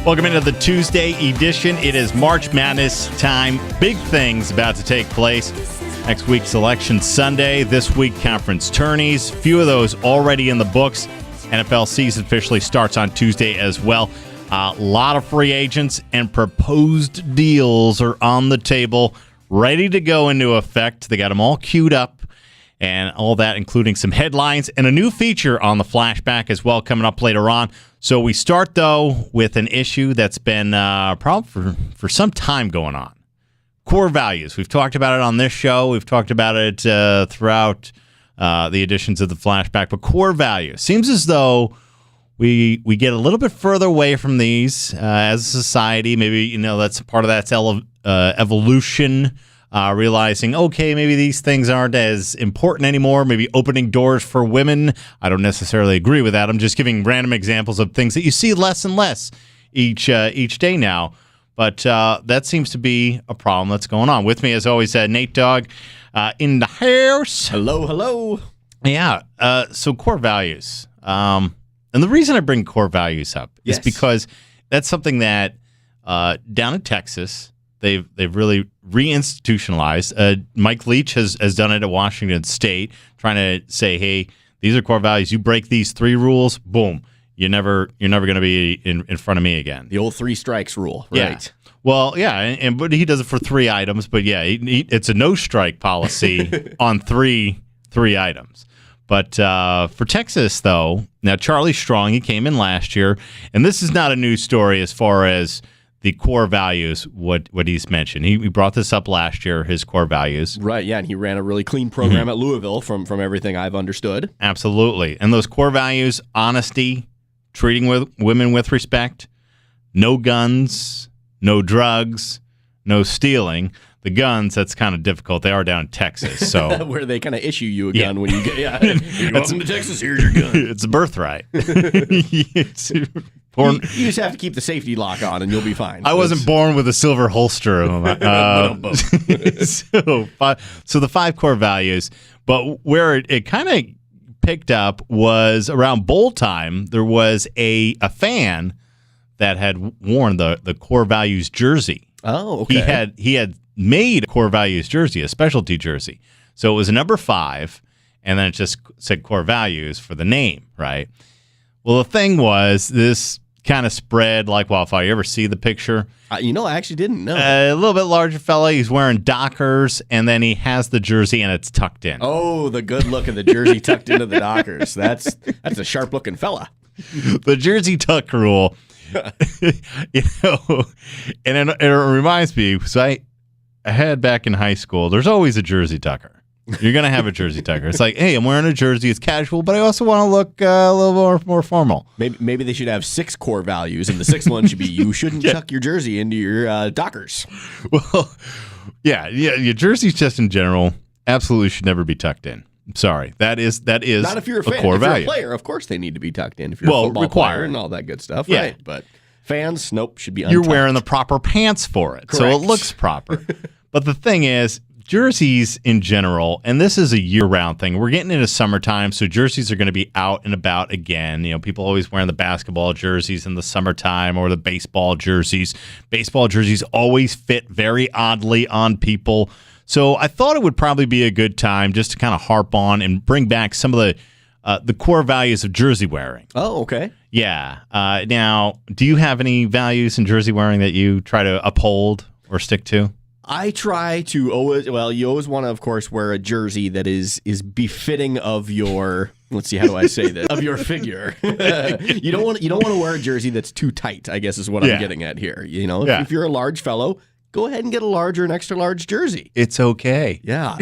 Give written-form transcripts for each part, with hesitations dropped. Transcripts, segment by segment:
Welcome into the Tuesday edition. It is March Madness time. Big things about to take place. Next week, Selection Sunday. This week, conference tourneys. Few of those already in the books. NFL season officially starts on Tuesday as well. A lot of free agents and proposed deals are on the table, ready to go into effect. They got them all queued up and all that, including some headlines and a new feature on the Flashback as well coming up later on. So we start, though, with an issue that's been probably for some time going on. Core values. We've talked about it on this show. We've talked about it throughout the editions of the Flashback. But core values. Seems as though we get a little bit further away from these as a society. Maybe, that's part of that's evolution. Realizing, okay, maybe these things aren't as important anymore. Maybe opening doors for women. I don't necessarily agree with that. I'm just giving random examples of things that you see less and less each day now. But that seems to be a problem that's going on. With me, as always, Nate Dogg in the house. Hello. Yeah. So core values. And the reason I bring core values up is because that's something that down in Texas, they've really reinstitutionalized. Mike Leach has done it at Washington State, trying to say, hey, these are core values. You break these 3 rules, boom, you're never going to be in front of me again. The old 3 strikes rule, right? Yeah. Well, yeah, but he does it for 3 items. But yeah, it's a no strike policy on three items. But for Texas, though, now Charlie Strong, he came in last year, and this is not a news story as far as the core values, what he's mentioned. He brought this up last year, his core values. Right, yeah, and he ran a really clean program at Louisville from everything I've understood. Absolutely. And those core values, honesty, treating women with respect, no guns, no drugs, no stealing. The guns, that's kind of difficult. They are down in Texas, so where they kind of issue you a gun when you get welcome to Texas, here's your gun. It's a birthright. You just have to keep the safety lock on, and you'll be fine. I wasn't born with a silver holster. So the 5 core values, but where it kind of picked up was around bowl time. There was a fan that had worn the core values jersey. Oh, okay. He had made a core values jersey, a specialty jersey. So it was a number 5, and then it just said core values for the name, right? Well, the thing was, this kind of spread like wildfire. You ever see the picture? I actually didn't know. A little bit larger fella. He's wearing Dockers, and then he has the jersey, and it's tucked in. Oh, the good look of the jersey tucked into the Dockers. That's a sharp-looking fella. The jersey tuck rule. And it reminds me, so I had back in high school, there's always a jersey tucker. You're going to have a jersey tucker. It's like, hey, I'm wearing a jersey. It's casual, but I also want to look a little more formal. Maybe they should have 6 core values, and the 6th one should be you shouldn't tuck your jersey into your Dockers. Well, yeah, your jerseys just in general absolutely should never be tucked in. I'm sorry. That is not if you're a fan. core if you're value. A player, of course they need to be tucked in. If you're a football player and all that good stuff, yeah. Right? But fans, nope, should be untucked. You're wearing the proper pants for it, Correct. so it looks proper. But the thing is, jerseys in general, and this is a year-round thing. We're getting into summertime, so jerseys are going to be out and about again. People always wearing the basketball jerseys in the summertime or the baseball jerseys. Baseball jerseys always fit very oddly on people. So I thought it would probably be a good time just to kind of harp on and bring back some of the core values of jersey wearing. Oh, okay. Yeah. Now, do you have any values in jersey wearing that you try to uphold or stick to? I try to you always want to, of course, wear a jersey that is befitting of your, let's see, how do I say this, of your figure. You don't want to wear a jersey that's too tight, I guess is what I'm getting at here. If you're a large fellow, go ahead and get a large or an extra large jersey. It's okay. Yeah,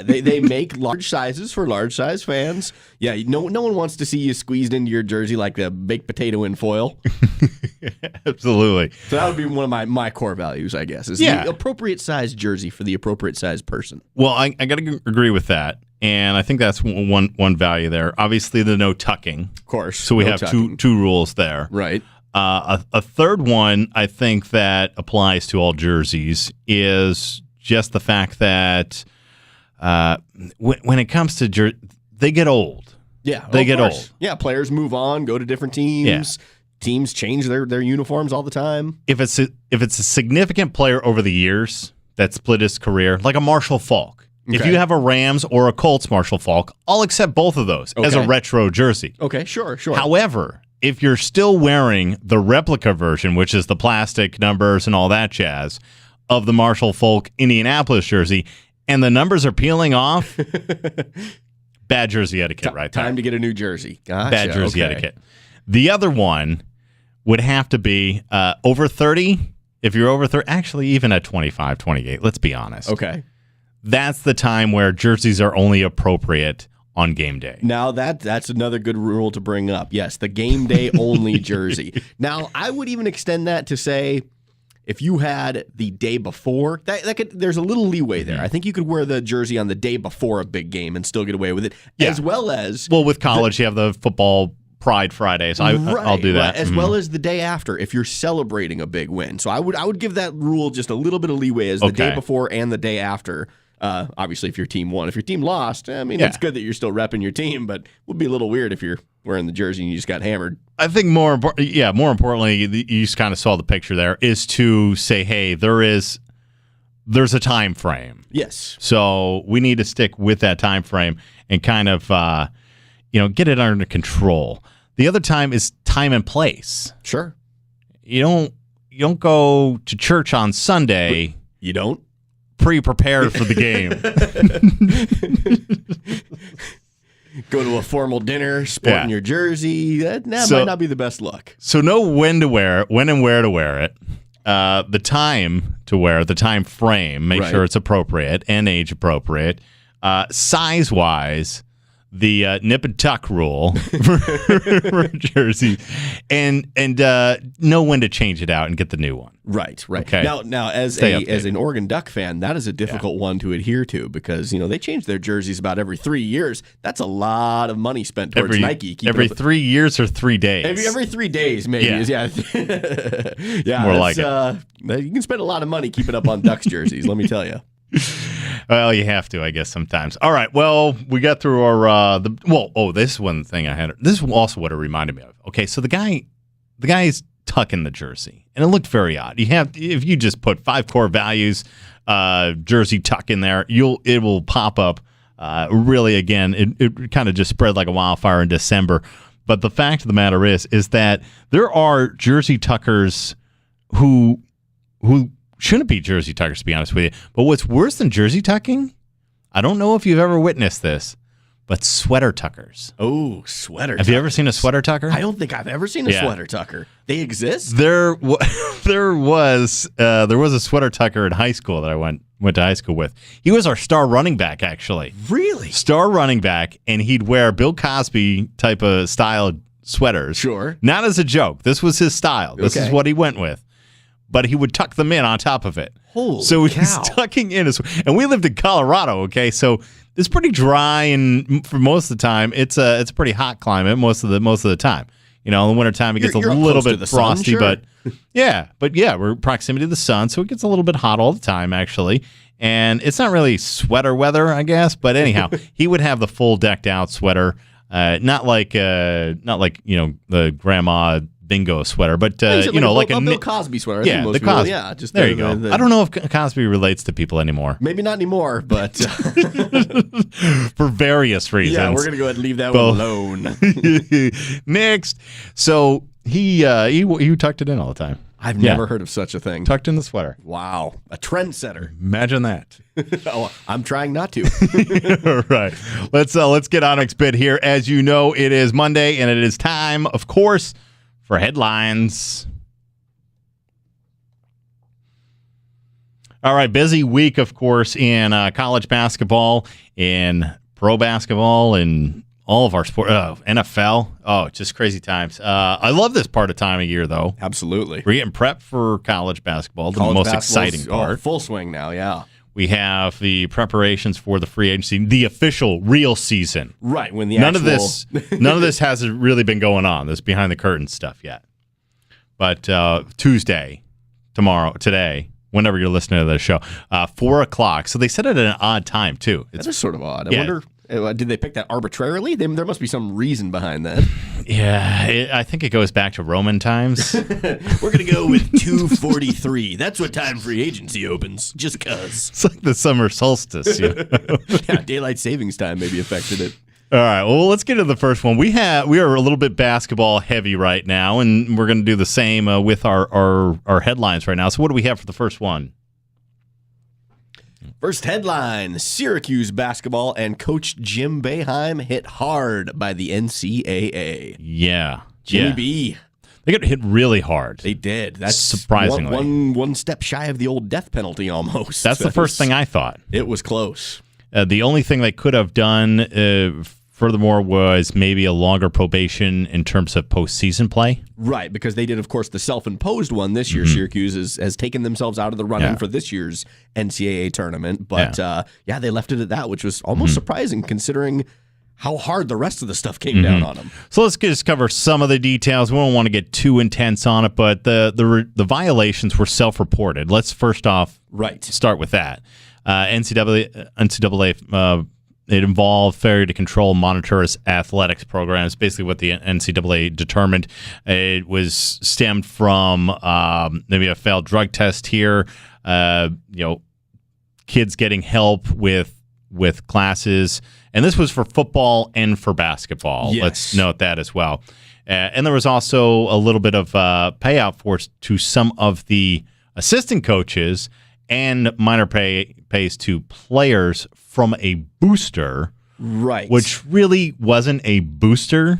they make large sizes for large size fans. Yeah, no one wants to see you squeezed into your jersey like a baked potato in foil. Absolutely. So that would be one of my core values, I guess, is the appropriate size jersey for the appropriate size person. Well, I got to agree with that. And I think that's one value there. Obviously, the no tucking. Of course. So we have two rules there. Right. A third one I think that applies to all jerseys is just the fact that when it comes to they get old. Yeah, they get old. Yeah, players move on, go to different teams. teams change their uniforms all the time. If it's a significant player over the years that split his career, like a Marshall Faulk. Okay. If you have a Rams or a Colts Marshall Faulk, I'll accept both of those as a retro jersey. Okay, sure. However, if you're still wearing the replica version, which is the plastic numbers and all that jazz, of the Marshall Faulk Indianapolis jersey, and the numbers are peeling off, bad jersey etiquette right there. Time to get a new jersey. Gotcha. Bad jersey etiquette. The other one would have to be over 30. If you're over 30, actually even at 25, 28, let's be honest. Okay. That's the time where jerseys are only appropriate on game day. Now, that's another good rule to bring up. Yes, the game day only jersey. Now, I would even extend that to say, if you had the day before, there's a little leeway there. I think you could wear the jersey on the day before a big game and still get away with it, as well as... Well, with college, you have the football Pride Friday, so I'll do that. Right, as well as the day after, if you're celebrating a big win. So I would give that rule just a little bit of leeway as the day before and the day after. Obviously, if your team won. If your team lost, I mean, it's good that you're still repping your team, but it would be a little weird if you're wearing the jersey and you just got hammered. I think more importantly, you just kind of saw the picture there, is to say, hey, there's a time frame. Yes. So we need to stick with that time frame and kind of get it under control. The other time is time and place. Sure. You don't go to church on Sunday. You don't? Pre-prepared for the game. Go to a formal dinner, sporting your jersey. That might not be the best look. So know when to wear it, when and where to wear it. The time to wear it, the time frame. Make sure it's appropriate and age appropriate. Size-wise, the nip and tuck rule for jerseys, and know when to change it out and get the new one. Right. Okay. Now, as an Oregon Duck fan, that is a difficult one to adhere to because they change their jerseys about every 3 years. That's a lot of money spent towards Nike. Every 3 years or 3 days. Every 3 days, maybe. Yeah. More like it. You can spend a lot of money keeping up on Ducks jerseys. Let me tell you. Well, you have to, I guess, sometimes. All right. Well, we got through our this is one thing I had. This is also what it reminded me of. Okay, so the guy's tucking the jersey, and it looked very odd. If you just put 5 core values, jersey tuck in there, it will pop up. Really, again, it kind of just spread like a wildfire in December. But the fact of the matter is that there are jersey tuckers who shouldn't be jersey tuckers, to be honest with you. But what's worse than jersey tucking, I don't know if you've ever witnessed this, but sweater tuckers. Oh, sweater Have you ever seen a sweater tucker? I don't think I've ever seen a sweater tucker. They exist? There was a sweater tucker in high school that I went to high school with. He was our star running back, actually. Really? Star running back, and he'd wear Bill Cosby type of style sweaters. Sure. Not as a joke. This was his style. This is what he went with. But he would tuck them in on top of it. Holy so cow. He's tucking in and we lived in Colorado, okay? So it's pretty dry, and for most of the time, it's a pretty hot climate most of the time. In the wintertime, it gets a little bit frosty, sun, sure. but we're proximity to the sun, so it gets a little bit hot all the time, actually. And it's not really sweater weather, I guess, but anyhow, he would have the full decked out sweater, not like the grandma bingo sweater, but like a Bill Cosby sweater. Yeah, the Cosby. Yeah, just there you go. I don't know if Cosby relates to people anymore. Maybe not anymore, but for various reasons. Yeah, we're gonna go ahead and leave that one alone. Next, so he tucked it in all the time. I've never heard of such a thing. Tucked in the sweater. Wow, a trendsetter. Imagine that. Oh, I'm trying not to. All right, let's get on next bit here. As you know, it is Monday, and it is time, of course, for headlines. All right, busy week, of course, in college basketball, in pro basketball, in all of our sport, NFL. Oh, just crazy times. I love this part of time of year, though. Absolutely. We're getting prepped for college basketball, the most exciting part. Full swing now, yeah. We have the preparations for the free agency, the official real season. Right, when the none of this hasn't really been going on. This behind the curtains stuff yet. But Tuesday, today, whenever you're listening to the show, 4:00. So they set it at an odd time too. That is sort of odd. I wonder, did they pick that arbitrarily? There must be some reason behind that. I think it goes back to Roman times. We're going to go with 2:43. That's what time free agency opens, just because. It's like the summer solstice. Yeah, daylight savings time maybe affected it. All right, well, let's get to the first one. We are a little bit basketball heavy right now, and we're going to do the same with our headlines right now. So what do we have for the first one? First headline, Syracuse basketball and Coach Jim Boeheim hit hard by the NCAA. Yeah. Jimmy B. They got hit really hard. They did. That's surprisingly. One step shy of the old death penalty almost. That's the first thing I thought. It was close. The only thing they could have done, furthermore, was maybe a longer probation in terms of postseason play. Right, because they did, of course, the self-imposed one this year. Syracuse has taken themselves out of the running for this year's NCAA tournament. But, they left it at that, which was almost surprising considering how hard the rest of the stuff came down on them. So let's just cover some of the details. We don't want to get too intense on it, but the violations were self-reported. Let's first off start with that. NCAA it involved failure to control and monitor athletics programs. Basically, what the NCAA determined, it was stemmed from maybe a failed drug test here. Kids getting help with classes, and this was for football and for basketball. Yes. Let's note that as well. And there was also a little bit of payout to some of the assistant coaches and minor pays to players from a booster, right? Which really wasn't a booster.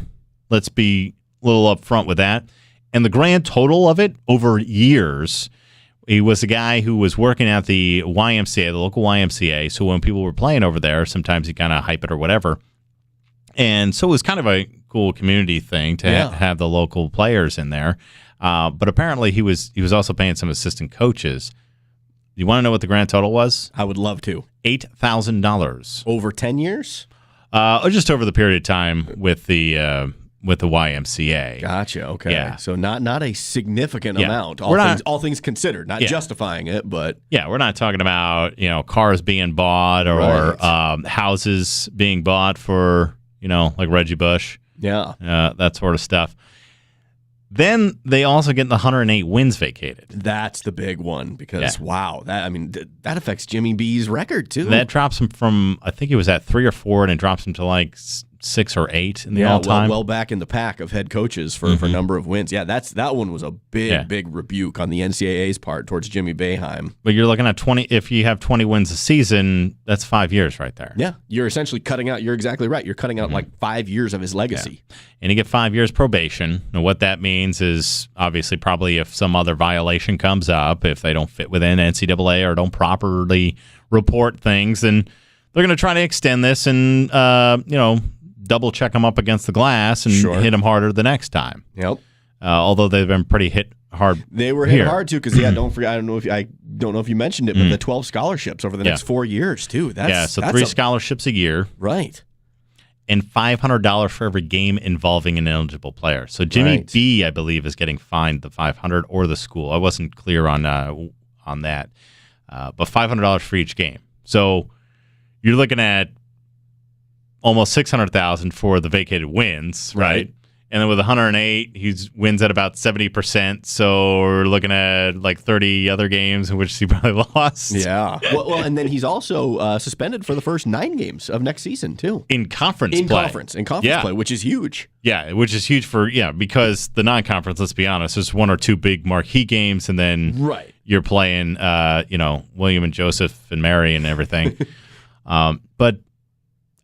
Let's be a little upfront with that. And the grand total of it over years, he was a guy who was working at the YMCA, the local YMCA. So when people were playing over there, sometimes he kind of hype it or whatever. And so it was kind of a cool community thing to have the local players in there. But apparently he was also paying some assistant coaches. You want to know what the grand total was? I would love to. $8,000 over 10 years, or just over the period of time with the YMCA. Gotcha. Okay. Yeah. So not a significant amount. All things considered, not justifying it, but we're not talking about cars being bought or houses being bought for like Reggie Bush. Yeah. That sort of stuff. Then they also get the 108 wins vacated. That's the big one because that affects Jimmy B's record too. That drops him from, I think he was at 3 or 4, and it drops him to like 6 or 8 in the all-time. Well back in the pack of head coaches for number of wins. Yeah, that one was a big rebuke on the NCAA's part towards Jimmy Boeheim. But you're looking at 20. If you have 20 wins a season, that's 5 years right there. Yeah, you're essentially cutting out. You're exactly right. You're cutting out like 5 years of his legacy. Yeah. And you get 5 years probation. And what that means is obviously probably if some other violation comes up, if they don't fit within NCAA or don't properly report things, then they're going to try to extend this and double check them up against the glass and hit them harder the next time. Yep. Although they've been pretty hit hard. They were hit hard too because don't forget. I don't know if you mentioned it, but the 12 scholarships over the next 4 years too. That's 3 scholarships a year, right? And $500 for every game involving an eligible player. So Jimmy B, I believe, is getting fined the $500 or the school. I wasn't clear on that, but $500 for each game. So you're looking at almost $600,000 for the vacated wins, right? And then with 108, he wins at about 70%. So we're looking at like 30 other games in which he probably lost. Yeah. Well, and then he's also suspended for the first 9 games of next season too. In conference play, play, which is huge. Yeah, which is huge because the non-conference. Let's be honest, there's 1 or 2 big marquee games, and then you're playing, William and Joseph and Mary and everything. But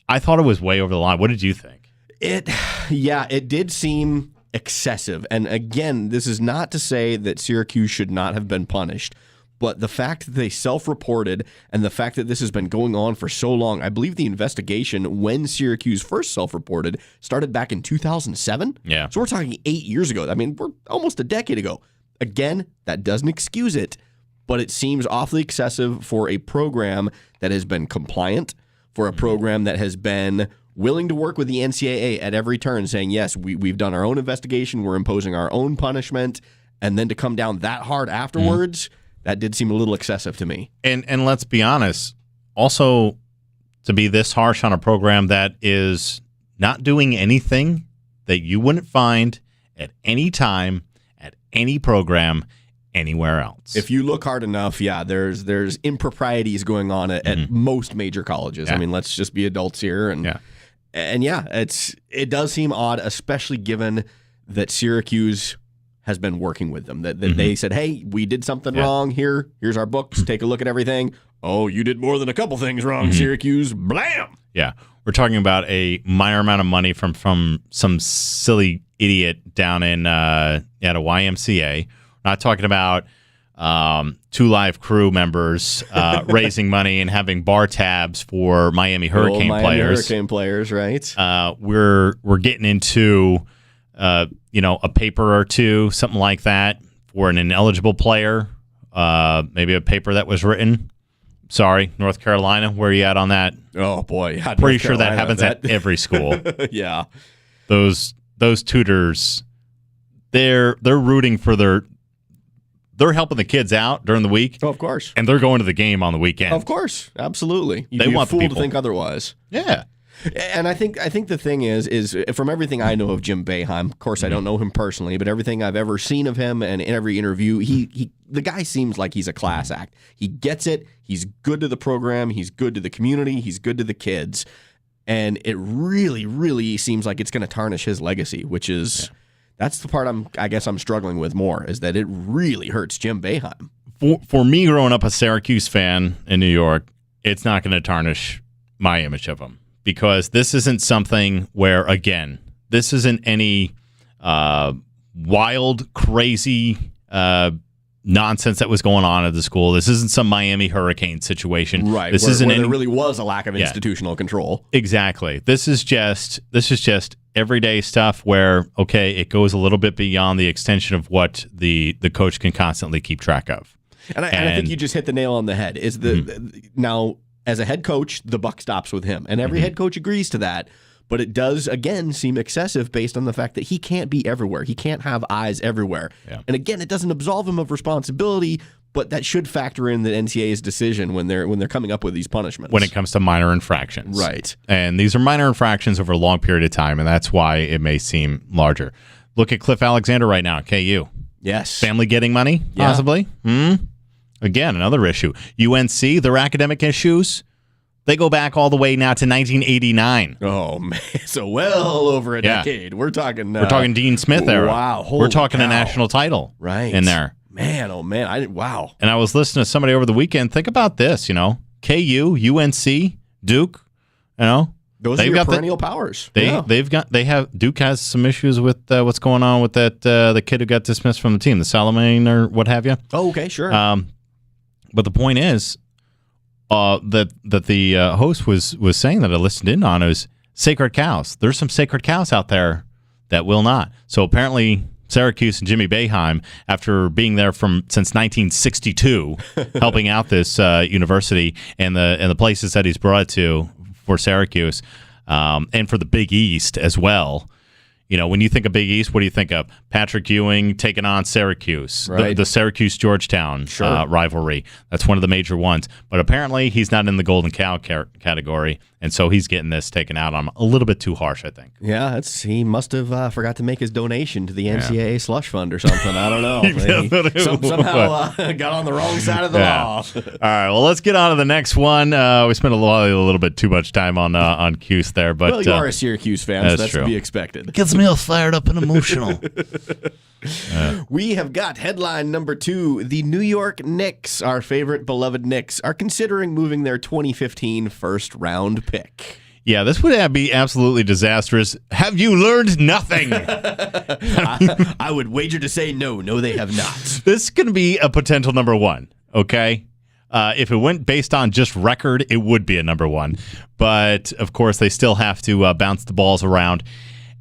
I thought it was way over the line. What did you think? It did seem excessive. And again, this is not to say that Syracuse should not have been punished, but the fact that they self-reported and the fact that this has been going on for so long, I believe the investigation when Syracuse first self-reported started back in 2007. Yeah. So we're talking 8 years ago. I mean, we're almost a decade ago. Again, that doesn't excuse it, but it seems awfully excessive for a program that has been compliant, for a program that has been willing to work with the NCAA at every turn, saying, yes, we've done our own investigation, we're imposing our own punishment, and then to come down that hard afterwards, that did seem a little excessive to me. And let's be honest, also to be this harsh on a program that is not doing anything that you wouldn't find at any time, at any program, anywhere else. If you look hard enough, there's improprieties going on at most major colleges. I mean, let's just be adults here, and it does seem odd, especially given that Syracuse has been working with them. That they said, "Hey, we did something wrong here. Here's our books. Take a look at everything." Oh, you did more than a couple things wrong, Syracuse. Blam. Yeah, we're talking about a minor amount of money from some silly idiot down in at a YMCA. Not talking about 2 Live Crew members raising money and having bar tabs for Miami Hurricane players. Hurricane players, right? We're getting into a paper or two, something like that, for an ineligible player. Maybe a paper that was written. Sorry, North Carolina, where are you at on that? Oh boy, yeah, pretty sure that happens at every school. Yeah, those tutors, they're rooting for they're helping the kids out during the week. Oh, of course. And they're going to the game on the weekend. Of course. Absolutely. You'd they be want a fool the to people. think otherwise. Yeah. And I think the thing is from everything I know of Jim Boeheim, of course I don't know him personally, but everything I've ever seen of him and in every interview, the guy seems like he's a class act. He gets it. He's good to the program. He's good to the community. He's good to the kids. And it really, really seems like it's going to tarnish his legacy, which is... Yeah. That's the part I guess I'm struggling with more, is that it really hurts Jim Boeheim. For me, growing up a Syracuse fan in New York, it's not going to tarnish my image of him, because this isn't something where, again, this isn't any wild, crazy nonsense that was going on at the school. This isn't some Miami Hurricane situation. Right. This isn't there really was a lack of institutional control. Exactly. This is just everyday stuff where, okay, it goes a little bit beyond the extension of what the coach can constantly keep track of. And I think you just hit the nail on the head. Is now, as a head coach, the buck stops with him, and every head coach agrees to that. But it does, again, seem excessive based on the fact that he can't be everywhere. He can't have eyes everywhere. Yeah. And again, it doesn't absolve him of responsibility, but that should factor in the NCAA's decision when they're coming up with these punishments. When it comes to minor infractions. Right. And these are minor infractions over a long period of time, and that's why it may seem larger. Look at Cliff Alexander right now, KU. Yes. Family getting money, possibly. Again, another issue. UNC, their academic issues, they go back all the way now to 1989. Oh, man. So well over a decade. We're talking Dean Smith era. Wow. We're talking a national title in there. Man, oh, man. Wow. And I was listening to somebody over the weekend. Think about this, KU, UNC, Duke, Those are your perennial powers. Duke has some issues with what's going on with that the kid who got dismissed from the team, the Salamane or what have you. Oh, okay, sure. But the point is, that the host was saying that I listened in on is sacred cows. There's some sacred cows out there that will not. So apparently Syracuse and Jimmy Boeheim, after being there since 1962, helping out this university and the places that he's brought it to for Syracuse and for the Big East as well. When you think of Big East, what do you think of? Patrick Ewing taking on Syracuse, right. the Syracuse-Georgetown rivalry. That's one of the major ones. But apparently he's not in the Golden Cow category, and so he's getting this taken out on him a little bit too harsh, I think. Yeah, he must have forgot to make his donation to the NCAA slush fund or something. I don't know. Somehow got on the wrong side of the law. All right, well, let's get on to the next one. We spent a little bit too much time on Cuse there. But, well, you are a Syracuse fan, so that's true. To be expected. Gets me all fired up and emotional. We have got headline number 2. The New York Knicks, our favorite beloved Knicks, are considering moving their 2015 first-round pick. Yeah, this would be absolutely disastrous. Have you learned nothing? I would wager to say no. No, they have not. This is going to be a potential number 1, okay? If it went based on just record, it would be a number 1. But, of course, they still have to bounce the balls around.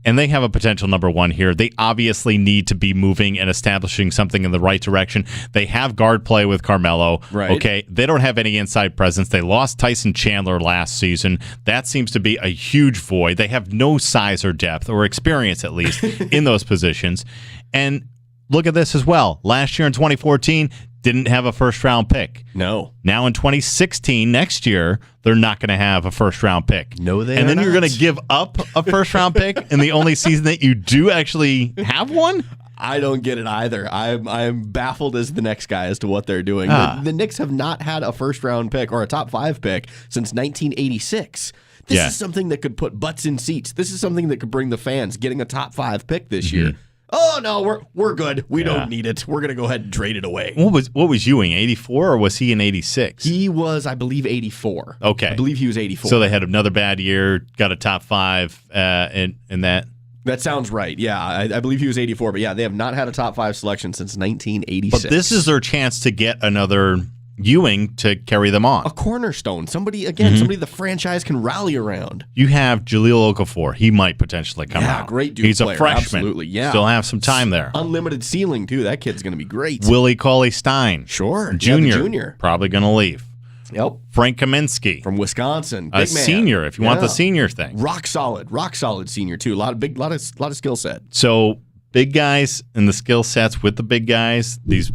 And they have a potential number 1 here. They obviously need to be moving and establishing something in the right direction. They have guard play with Carmelo. Right. Okay. They don't have any inside presence. They lost Tyson Chandler last season. That seems to be a huge void. They have no size or depth or experience, at least, in those positions. And look at this as well. Last year in 2014, didn't have a first-round pick. No. Now in 2016, next year, they're not going to have a first-round pick. No, they And are then you're not. going to give up a first-round pick in the only season that you do actually have one? I don't get it either. I'm baffled as the next guy as to what they're doing. The Knicks have not had a first-round pick or a top 5 pick since 1986. This is something that could put butts in seats. This is something that could bring the fans getting a top 5 pick this year. Oh no, we're good. We don't need it. We're gonna go ahead and trade it away. What was Ewing, 84 or was he in 86? He was, I believe, 84. Okay, I believe he was 84. So they had another bad year, got a top 5 in that. That sounds right. Yeah, I believe he was 84. But yeah, they have not had a top 5 selection since 1986. But this is their chance to get another Ewing to carry them on. A cornerstone. Somebody the franchise can rally around. You have Jahlil Okafor. He might potentially come out. Great dude. He's player. a freshman. Absolutely, yeah. Still have some time there. Unlimited ceiling, too. That kid's going to be great. Willie Cauley-Stein. Sure. Junior. Yeah, the junior. Probably going to leave. Yep. Frank Kaminsky. From Wisconsin. A Big man. senior, if you want the senior thing. Rock solid senior, too. A lot of skill set. So big guys and the skill sets with the big guys, these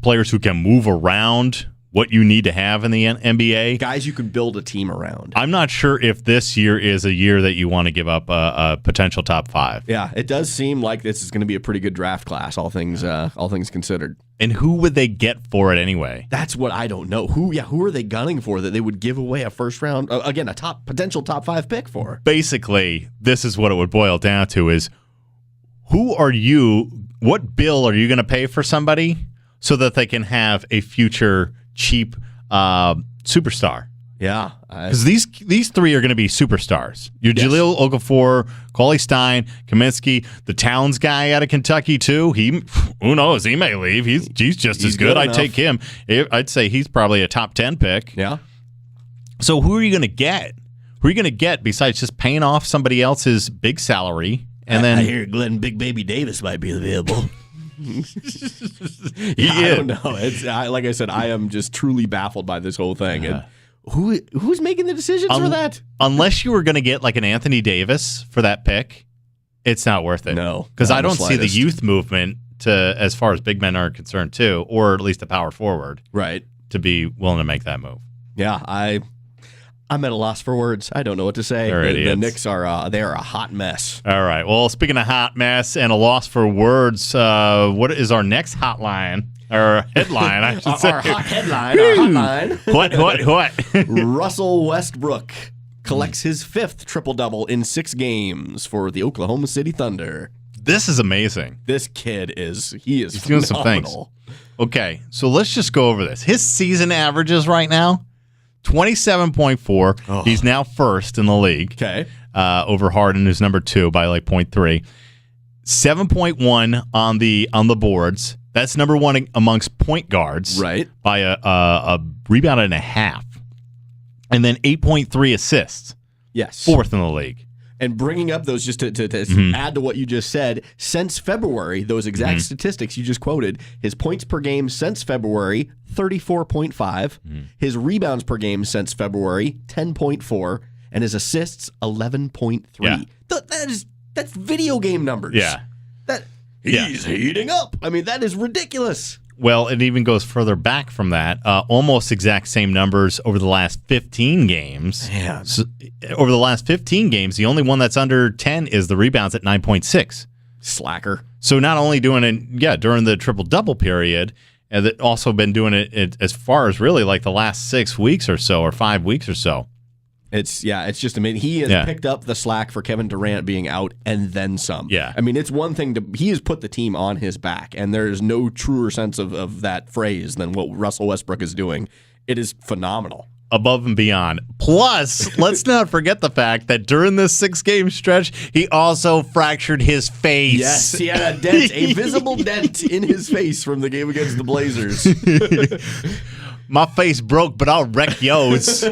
players who can move around what you need to have in the NBA. Guys you can build a team around. I'm not sure if this year is a year that you want to give up a potential top 5. Yeah, it does seem like this is going to be a pretty good draft class, all things considered. And who would they get for it anyway? That's what I don't know. Who are they gunning for that they would give away a first round, again, a potential top 5 pick for? Basically, this is what it would boil down to is what bill are you going to pay for somebody so that they can have a future cheap superstar? Yeah. Because these 3 are going to be superstars. Your Jahlil Okafor, Cauley-Stein, Kaminsky, the Towns guy out of Kentucky too. Who knows? He may leave. He's just as good. I'd take him. I'd say he's probably a top 10 pick. Yeah. So who are you going to get? Who are you going to get besides just paying off somebody else's big salary? And then I hear Glenn Big Baby Davis might be available. I don't know. Like I said, I am just truly baffled by this whole thing. And who's making the decisions for that? Unless you were going to get like an Anthony Davis for that pick, it's not worth it. No, because I don't see the youth movement as far as big men are concerned too, or at least a power forward, right, to be willing to make that move. Yeah, I'm at a loss for words. I don't know what to say. The Knicks are they are a hot mess. All right. Well, speaking of hot mess and a loss for words, what is our next hotline? Or headline, I should say. Our hot headline. Our hotline. What? Russell Westbrook collects his 5th triple-double in 6 games for the Oklahoma City Thunder. This is amazing. This kid is He's doing some things. Okay, so let's just go over this. His season averages right now, 27.4. Oh. He's now first in the league. Okay. Over Harden, who's number 2 by like 0.3. 7.1 on the boards. That's number 1 amongst point guards. Right. By a rebound and a half. And then 8.3 assists. Yes. 4th in the league. And bringing up those, just to add to what you just said, since February, those exact statistics you just quoted, his points per game since February, 34.5. His rebounds per game since February, 10.4. And his assists, 11.3. Yeah. That's video game numbers. Yeah. He's heating up. I mean, that is ridiculous. Well, it even goes further back from that. Almost exact same numbers over the last 15 games. Yeah. So, over the last 15 games, the only one that's under 10 is the rebounds at 9.6. Slacker. So not only doing it, during the triple-double period, and also been doing it as far as really like the last 6 weeks or so, or 5 weeks or so. It's just amazing. He has picked up the slack for Kevin Durant being out and then some. Yeah. I mean, it's one thing he has put the team on his back, and there's no truer sense of that phrase than what Russell Westbrook is doing. It is phenomenal. Above and beyond. Plus, let's not forget the fact that during this 6-game stretch, he also fractured his face. Yes, he had a dent, a visible dent in his face from the game against the Blazers. My face broke, but I'll wreck yours.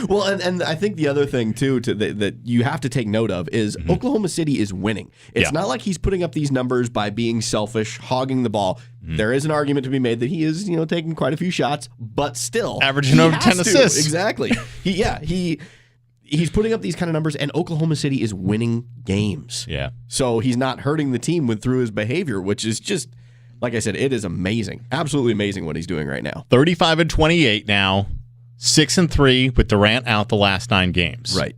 Well, and I think the other thing, too, that you have to take note of is Oklahoma City is winning. It's not like he's putting up these numbers by being selfish, hogging the ball. There is an argument to be made that he is, taking quite a few shots, but still. Averaging over 10 assists. Exactly. He's putting up these kind of numbers, and Oklahoma City is winning games. Yeah. So he's not hurting the team through his behavior, which is just... Like I said, it is amazing. Absolutely amazing what he's doing right now. 35-28 now, 6-3 with Durant out the last 9 games. Right.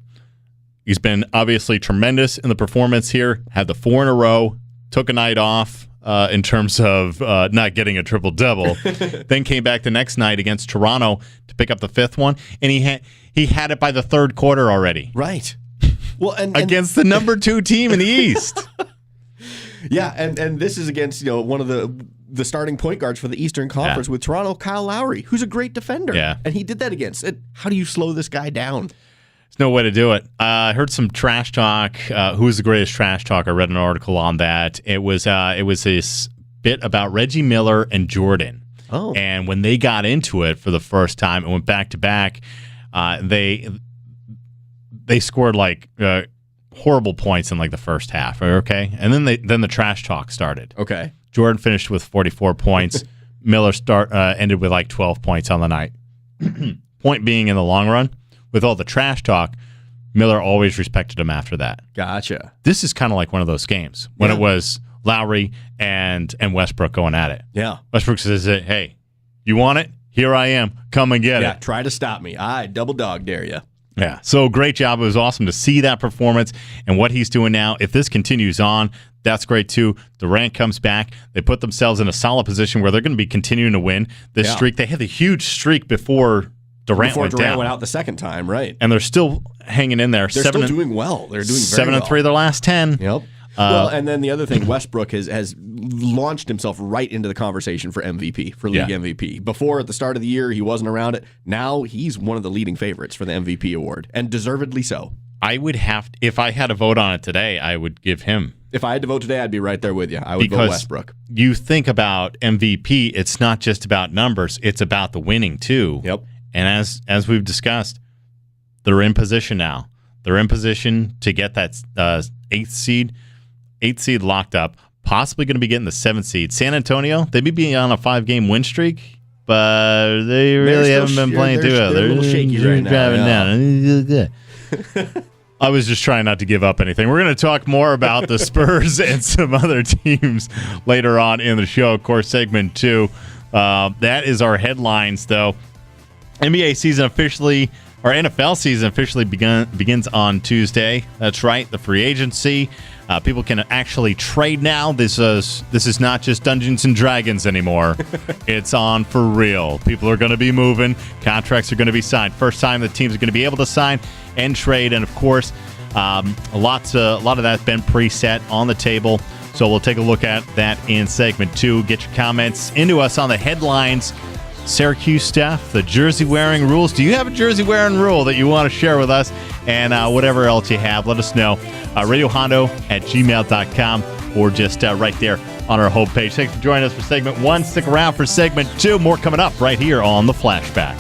He's been obviously tremendous in the performance here. Had the 4 in a row, took a night off in terms of not getting a triple-double. Then came back the next night against Toronto to pick up the 5th one, and he had it by the 3rd quarter already. Right. Well, and against the number 2 team in the East. Yeah, and this is against one of the starting point guards for the Eastern Conference with Toronto, Kyle Lowry, who's a great defender. Yeah. And he did that against it. How do you slow this guy down? There's no way to do it. I heard some trash talk. Who's the greatest trash talk? I read an article on that. It was this bit about Reggie Miller and Jordan. Oh. And when they got into it for the first time and went back to back, they scored like horrible points in like the first half. Okay, and then the trash talk started. Okay. Jordan finished with 44 points. Miller ended with like 12 points on the night. Point being, in the long run, with all the trash talk, Miller always respected him after that. Gotcha. This is kind of like one of those games when it was Lowry and Westbrook going at it. Yeah. Westbrook says, "Hey, you want it? Here I am. Come and get it." Yeah, try to stop me. I double dog dare you. Yeah, so great job. It was awesome to see that performance and what he's doing now. If this continues on, that's great too. Durant comes back. They put themselves in a solid position where they're going to be continuing to win this streak. They had the huge streak before Durant went out the second time, right? And they're still hanging in there. They're still doing well. They're doing very well. 7-3 their last 10. Yep. Well, and then the other thing, Westbrook has launched himself right into the conversation for MVP, for league MVP. Before, at the start of the year, he wasn't around it. Now he's one of the leading favorites for the MVP award, and deservedly so. I would have, if I had to vote on it today, I would give him. If I had to vote today, I'd be right there with you. I would vote Westbrook. You think about MVP, it's not just about numbers, it's about the winning too. Yep. And as we've discussed, they're in position now. They're in position to get that 8th seed locked up, possibly going to be getting the 7th seed. San Antonio, they may be on a 5-game win streak, but they really haven't been playing too well. They're a little shaky right now. Driving down. I was just trying not to give up anything. We're going to talk more about the Spurs and some other teams later on in the show. Of course, segment 2. That is our headlines, though. NBA season officially, or NFL season officially begins on Tuesday. That's right, the free agency. People can actually trade now. This is not just Dungeons and Dragons anymore. It's on for real. People are going to be moving. Contracts are going to be signed. First time the teams are going to be able to sign and trade. And of course, a lot of that's been preset on the table. So we'll take a look at that in segment 2. Get your comments into us on the headlines. Syracuse staff, the jersey-wearing rules. Do you have a jersey-wearing rule that you want to share with us? And whatever else you have, let us know. RadioHondo@gmail.com or just right there on our homepage. Thanks for joining us for segment 1. Stick around for segment 2. More coming up right here on The Flashback.